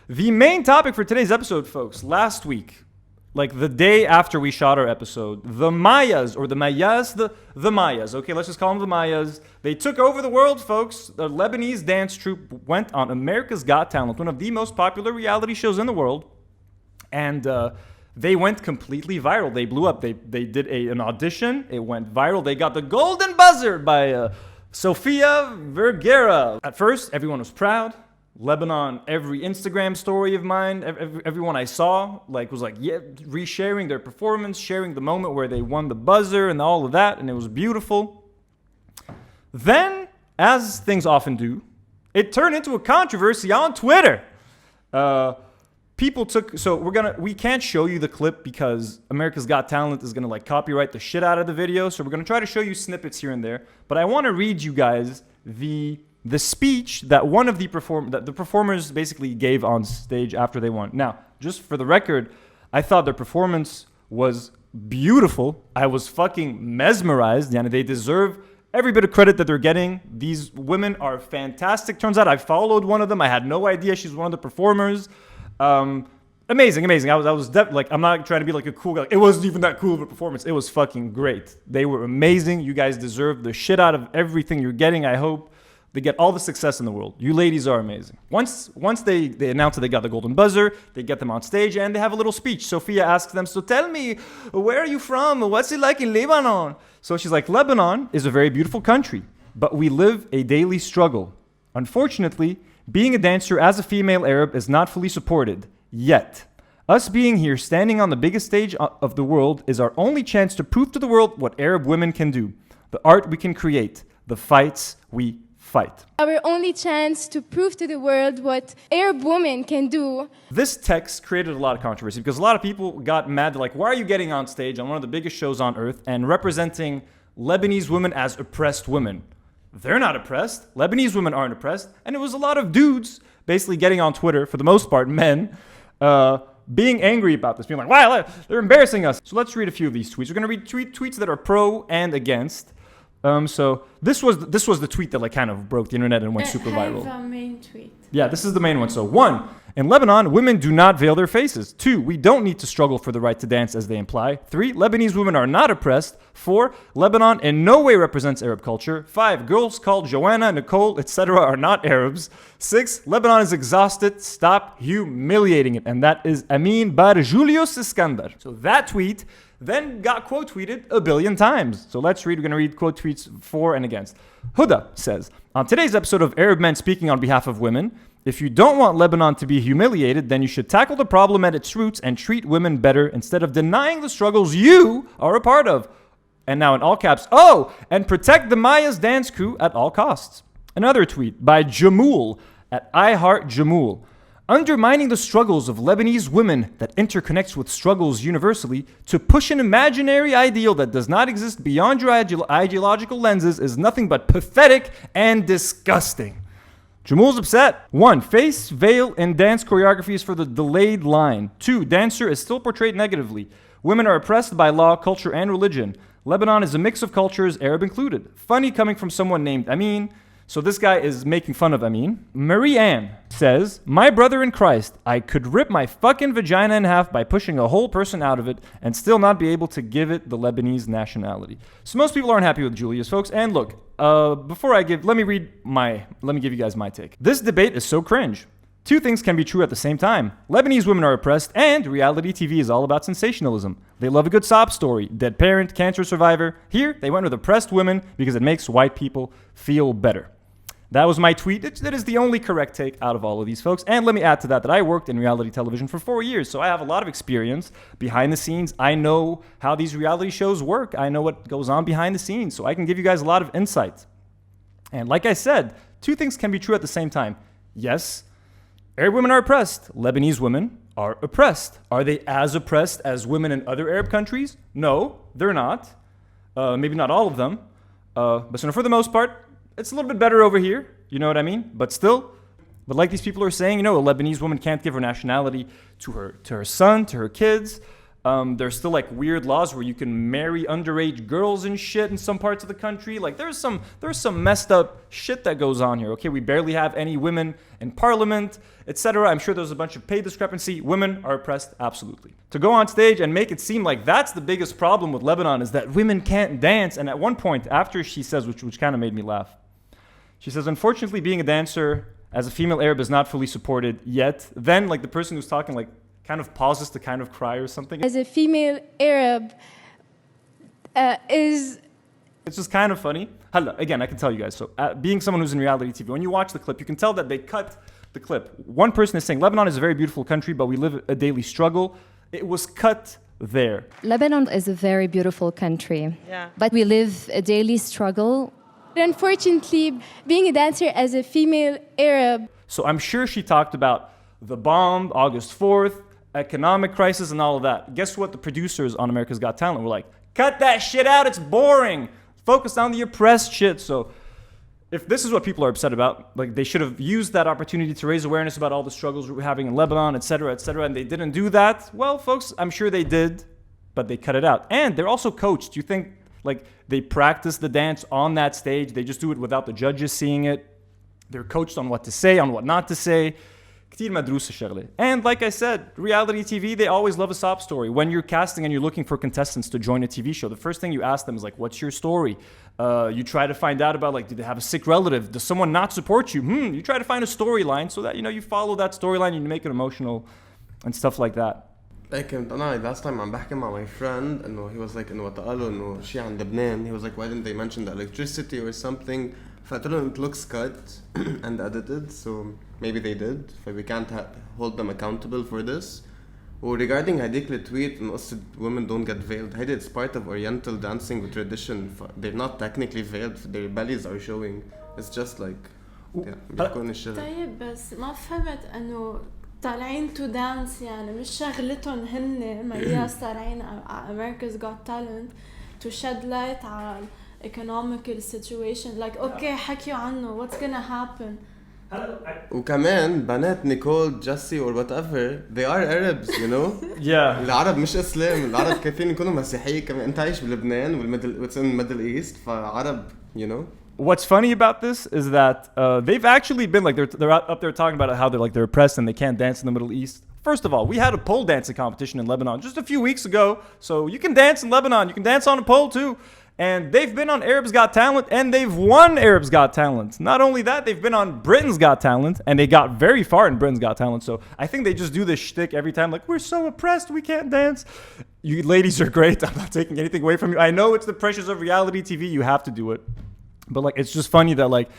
The main topic for today's episode, folks, last week, like the day after we shot our episode, the Mayyas, or the Mayyas, the Mayyas, okay, let's just call them the Mayyas. They took over the world, folks. The Lebanese dance troupe went on America's Got Talent, one of the most popular reality shows in the world, and they went completely viral. They blew up. They did an audition. It went viral. They got the golden buzzer by Sofia Vergara. At first, everyone was proud. Lebanon, every Instagram story of mine, everyone I saw, was resharing their performance, sharing the moment where they won the buzzer and all of that, and it was beautiful. Then, as things often do, it turned into a controversy on Twitter. We can't show you the clip because America's Got Talent is gonna copyright the shit out of the video, so we're gonna try to show you snippets here and there. But I want to read you guys the speech that one of the performers basically gave on stage after they won. Now, just for the record, I thought their performance was beautiful. I was fucking mesmerized. They deserve every bit of credit that they're getting. These women are fantastic. Turns out I followed one of them. I had no idea she's one of the performers. Amazing. I was I'm not trying to be like a cool guy. It wasn't even that cool of a performance. It was fucking great. They were amazing. You guys deserve the shit out of everything you're getting. I hope they get all the success in the world. You ladies are amazing. Once they announce that they got the golden buzzer, they get them on stage and they have a little speech. Sophia asks them, so tell me, where are you from? What's it like in Lebanon? So she's like, Lebanon is a very beautiful country, but we live a daily struggle. Unfortunately, being a dancer as a female Arab is not fully supported, yet. Us being here, standing on the biggest stage of the world, is our only chance to prove to the world what Arab women can do, the art we can create, the fights we fight. Our only chance to prove to the world what Arab women can do. This text created a lot of controversy because a lot of people got mad. They're like, why are you getting on stage on one of the biggest shows on earth and representing Lebanese women as oppressed women? They're not oppressed. Lebanese women aren't oppressed. And it was a lot of dudes basically getting on Twitter, for the most part, men, being angry about this, being like, wow, they're embarrassing us. So let's read a few of these tweets. We're going to read tweets that are pro and against. So this was the tweet that kind of broke the internet and went super viral. The main tweet. Yeah, this is the main one. So 1, in Lebanon, women do not veil their faces. 2, we don't need to struggle for the right to dance as they imply. 3, Lebanese women are not oppressed. 4, Lebanon in no way represents Arab culture. 5, girls called Joanna, Nicole, etc. are not Arabs. 6, Lebanon is exhausted. Stop humiliating it. And that is Amin Bar Julius Iskandar. So that tweet then got quote tweeted a billion times. So let's read. We're going to read quote tweets for and against. Huda says, on today's episode of Arab Men Speaking on Behalf of Women, if you don't want Lebanon to be humiliated, then you should tackle the problem at its roots and treat women better instead of denying the struggles you are a part of. And now in all caps, and protect the Mayyas dance crew at all costs. Another tweet by Jamul at I Heart Jamul. Undermining the struggles of Lebanese women that interconnects with struggles universally to push an imaginary ideal that does not exist beyond your ideological lenses is nothing but pathetic and disgusting. Jamul's upset. 1, face veil in dance choreographies for the delayed line. 2, dancer is still portrayed negatively. Women are oppressed by law, culture, and religion. Lebanon is a mix of cultures, Arab included. Funny coming from someone named Amin. So this guy is making fun of Amin. Marie Ann says, my brother in Christ, I could rip my fucking vagina in half by pushing a whole person out of it and still not be able to give it the Lebanese nationality. So most people aren't happy with Julius, folks. And look, let me give you guys my take. This debate is so cringe. 2 things can be true at the same time. Lebanese women are oppressed, and reality TV is all about sensationalism. They love a good sob story, dead parent, cancer survivor. Here, they went with oppressed women because it makes white people feel better. That was my tweet. That is the only correct take out of all of these folks. And let me add to that I worked in reality television for 4 years, so I have a lot of experience behind the scenes. I know how these reality shows work. I know what goes on behind the scenes, so I can give you guys a lot of insight. And like I said, 2 things can be true at the same time. Yes, Arab women are oppressed. Lebanese women are oppressed. Are they as oppressed as women in other Arab countries? No, they're not. Maybe not all of them. But for the most part, it's a little bit better over here. You know what I mean? But like these people are saying, a Lebanese woman can't give her nationality to her son, to her kids. There's still like weird laws where you can marry underage girls and shit in some parts of the country. Like there's some messed up shit that goes on here. Okay, we barely have any women in parliament, etc. I'm sure there's a bunch of pay discrepancy. Women are oppressed, absolutely. To go on stage and make it seem like that's the biggest problem with Lebanon is that women can't dance. And at one point, after she says, which kind of made me laugh, she says, unfortunately, being a dancer as a female Arab is not fully supported yet. Then, like the person who's talking, like kind of pauses to kind of cry or something. As a female Arab, it's just kind of funny. Again, I can tell you guys. So, being someone who's in reality TV, when you watch the clip, you can tell that they cut the clip. One person is saying, Lebanon is a very beautiful country, but we live a daily struggle. It was cut there. Lebanon is a very beautiful country, but we live a daily struggle. Unfortunately, being a dancer as a female Arab. So I'm sure she talked about the bomb, August 4th, economic crisis, and all of that. Guess what the producers on America's Got Talent were like? Cut that shit out, it's boring. Focus on the oppressed shit. So if this is what people are upset about, like they should have used that opportunity to raise awareness about all the struggles we're having in Lebanon, etc., and they didn't do that. Well, folks, I'm sure they did, but they cut it out. And they're also coached. You think like they practice the dance on that stage? They just do it without the judges seeing it. They're coached on what to say, on what not to say. And like I said, reality TV, they always love a sob story. When you're casting and you're looking for contestants to join a TV show, the first thing you ask them is like, what's your story? You try to find out about like, do they have a sick relative? Does someone not support you? You try to find a storyline so that, you follow that storyline and you make it emotional and stuff like that. Like last time I'm back with my friend and he was like, إنه قالوا إنه شيء عن لبنان. He was like, why didn't they mention the electricity or something? فقلت له it looks cut and edited, so maybe they did. So we can't hold them accountable for this. Regarding هديك التويت إنه قصة women don't get veiled, هيدا it's part of Oriental dancing with tradition. They're not technically veiled, their bellies are showing. It's just like بيحكون الشغل. طيب بس ما فهمت إنه طالعين to dance يعني مش شغلتهم هن مياس طالعين على America's Got Talent to shed light على economical situation like okay حكيوا عنه what's gonna happen. وكمان بنات نيكول جيسي or whatever they are Arabs, you know. Yeah. العرب مش اسلام، العرب كيفين يكونوا مسيحيين كمان. انت عايش بلبنان والميدل it's in Middle East فعرب, you know. What's funny about this is that they've actually been like they're up there talking about how they're oppressed and they can't dance in the Middle East. First of all, we had a pole dancing competition in Lebanon just a few weeks ago, so you can dance in Lebanon. You can dance on a pole too. And they've been on Arab's Got Talent and they've won Arab's Got Talent. Not only that, they've been on Britain's Got Talent and they got very far in Britain's Got Talent. So I think they just do this shtick every time like, we're so oppressed, we can't dance. You ladies are great. I'm not taking anything away from you. I know it's the pressures of reality TV. You have to do it. But like, it's just funny that like,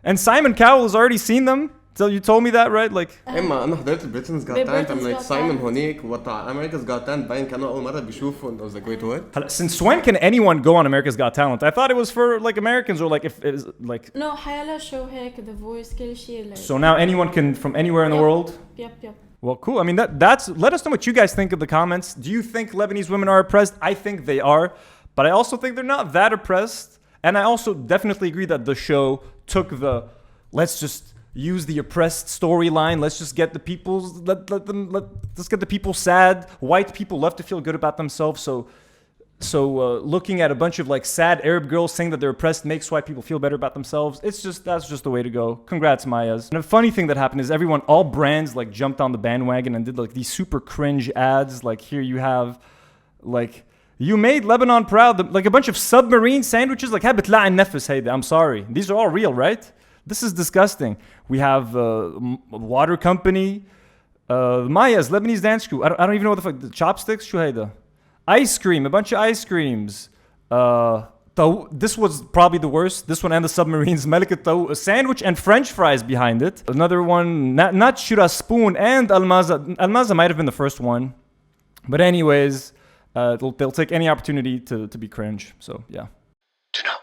and Simon Cowell has already seen them. So you told me that, right? Like, إما أنا حضرت Britain's Got Talent. I'm like Simon هونيك وطع America's Got Talent باين كانوا أول مرة بيشوفوا. And I was like, wait, what? Since when can anyone go on America's Got Talent? I thought it was for like Americans or like if it is like. No, حيلا show هيك The Voice كل شيء. Like. So now anyone can from anywhere in the world. Yep. Well, cool. I mean that's. Let us know what you guys think of the comments. Do you think Lebanese women are oppressed? I think they are, but I also think they're not that oppressed. And I also definitely agree that the show took the let's just use the oppressed storyline. Let's just get the people let's get the people sad. White people love to feel good about themselves. So looking at a bunch of like sad Arab girls saying that they're oppressed makes white people feel better about themselves. That's just the way to go. Congrats, Mayyas. And a funny thing that happened is all brands like jumped on the bandwagon and did like these super cringe ads. Like here you have like. You made Lebanon proud, like a bunch of submarine sandwiches. Like, I'm sorry. These are all real, right? This is disgusting. We have water company, Mayyas, Lebanese dance crew. I don't even know what the fuck. The chopsticks, shuhayda. Ice cream, a bunch of ice creams. This was probably the worst. This one and the submarines. A sandwich and French fries behind it. Another one, not Shura Spoon and Almaza. Almaza might have been the first one. But anyways... they'll take any opportunity to be cringe. So, yeah. To know.